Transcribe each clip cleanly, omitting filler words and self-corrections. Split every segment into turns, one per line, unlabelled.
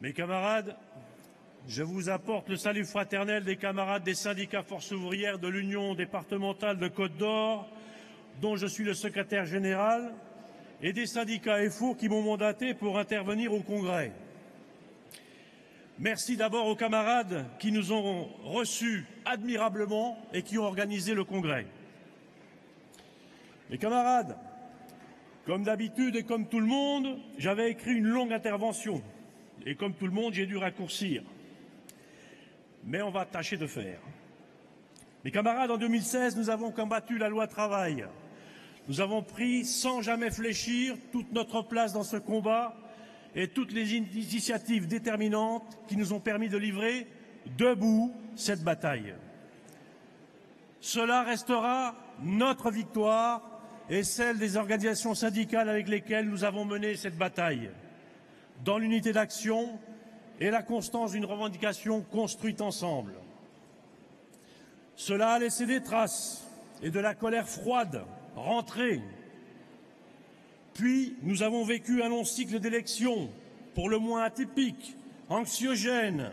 Mes camarades, je vous apporte le salut fraternel des camarades des syndicats Force ouvrière de l'Union départementale de Côte d'Or, dont je suis le secrétaire général, et des syndicats FO qui m'ont mandaté pour intervenir au Congrès. Merci d'abord aux camarades qui nous ont reçus admirablement et qui ont organisé le Congrès. Mes camarades, comme d'habitude et comme tout le monde, j'avais écrit une longue intervention. Et comme tout le monde, j'ai dû raccourcir. Mais on va tâcher de faire. Mes camarades, en 2016, nous avons combattu la loi travail. Nous avons pris, sans jamais fléchir, toute notre place dans ce combat et toutes les initiatives déterminantes qui nous ont permis de livrer debout cette bataille. Cela restera notre victoire et celle des organisations syndicales avec lesquelles nous avons mené cette bataille, dans l'unité d'action et la constance d'une revendication construite ensemble. Cela a laissé des traces et de la colère froide rentrée. Puis nous avons vécu un long cycle d'élections, pour le moins atypique, anxiogène,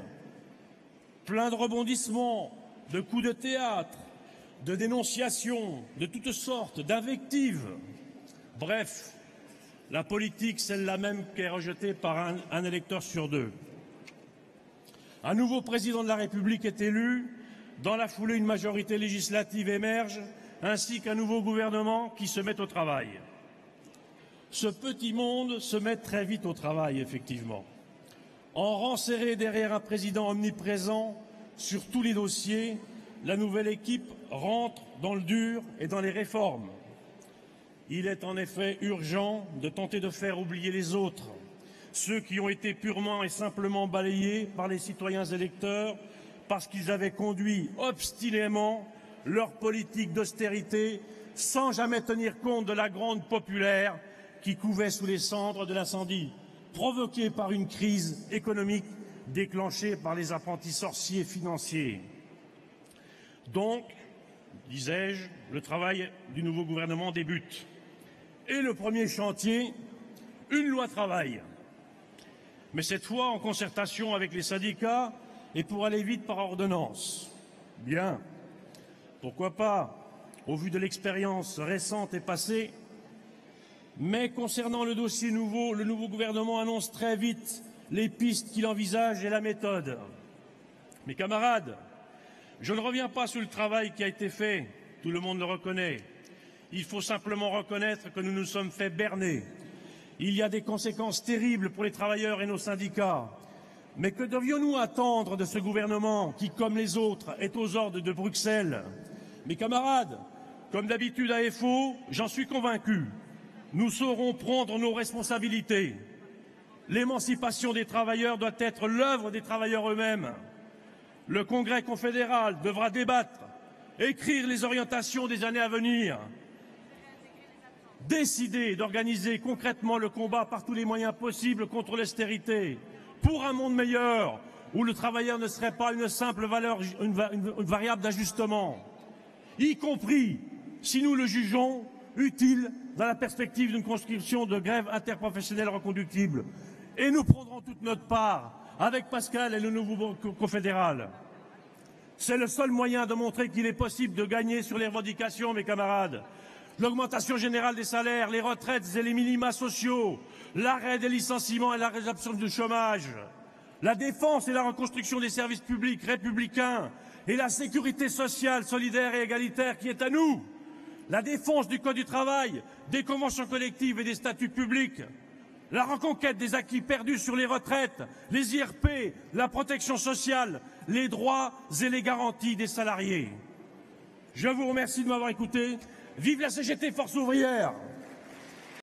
plein de rebondissements, de coups de théâtre, de dénonciations, de toutes sortes, d'invectives. Bref, la politique, celle-là même qui est rejetée par un électeur sur deux. Un nouveau président de la République est élu. Dans la foulée, une majorité législative émerge, ainsi qu'un nouveau gouvernement qui se met au travail. Ce petit monde se met très vite au travail, effectivement. En rang serré derrière un président omniprésent sur tous les dossiers, la nouvelle équipe rentre dans le dur et dans les réformes. Il est en effet urgent de tenter de faire oublier les autres, ceux qui ont été purement et simplement balayés par les citoyens électeurs parce qu'ils avaient conduit obstinément leur politique d'austérité sans jamais tenir compte de la gronde populaire qui couvait sous les cendres de l'incendie provoqué par une crise économique déclenchée par les apprentis sorciers financiers. Donc, disais-je, le travail du nouveau gouvernement débute. Et le premier chantier, une loi travail. Mais cette fois en concertation avec les syndicats et pour aller vite par ordonnance. Bien, pourquoi pas, au vu de l'expérience récente et passée. Mais concernant le dossier nouveau, le nouveau gouvernement annonce très vite les pistes qu'il envisage et la méthode. Mes camarades, je ne reviens pas sur le travail qui a été fait, tout le monde le reconnaît. Il faut simplement reconnaître que nous nous sommes fait berner. Il y a des conséquences terribles pour les travailleurs et nos syndicats. Mais que devions-nous attendre de ce gouvernement qui, comme les autres, est aux ordres de Bruxelles? Mes camarades, comme d'habitude à FO, j'en suis convaincu, nous saurons prendre nos responsabilités. L'émancipation des travailleurs doit être l'œuvre des travailleurs eux-mêmes. Le Congrès confédéral devra débattre, écrire les orientations des années à venir, décider d'organiser concrètement le combat par tous les moyens possibles contre l'austérité, pour un monde meilleur, où le travailleur ne serait pas une simple valeur, une variable d'ajustement, y compris si nous le jugeons utile dans la perspective d'une conscription de grève interprofessionnelle reconductible. Et nous prendrons toute notre part avec Pascal et le nouveau confédéral. C'est le seul moyen de montrer qu'il est possible de gagner sur les revendications, mes camarades. L'augmentation générale des salaires, les retraites et les minima sociaux, l'arrêt des licenciements et la résorption du chômage, la défense et la reconstruction des services publics républicains et la sécurité sociale, solidaire et égalitaire qui est à nous, la défense du Code du travail, des conventions collectives et des statuts publics, la reconquête des acquis perdus sur les retraites, les IRP, la protection sociale, les droits et les garanties des salariés. Je vous remercie de m'avoir écouté. Vive la CGT Force ouvrière!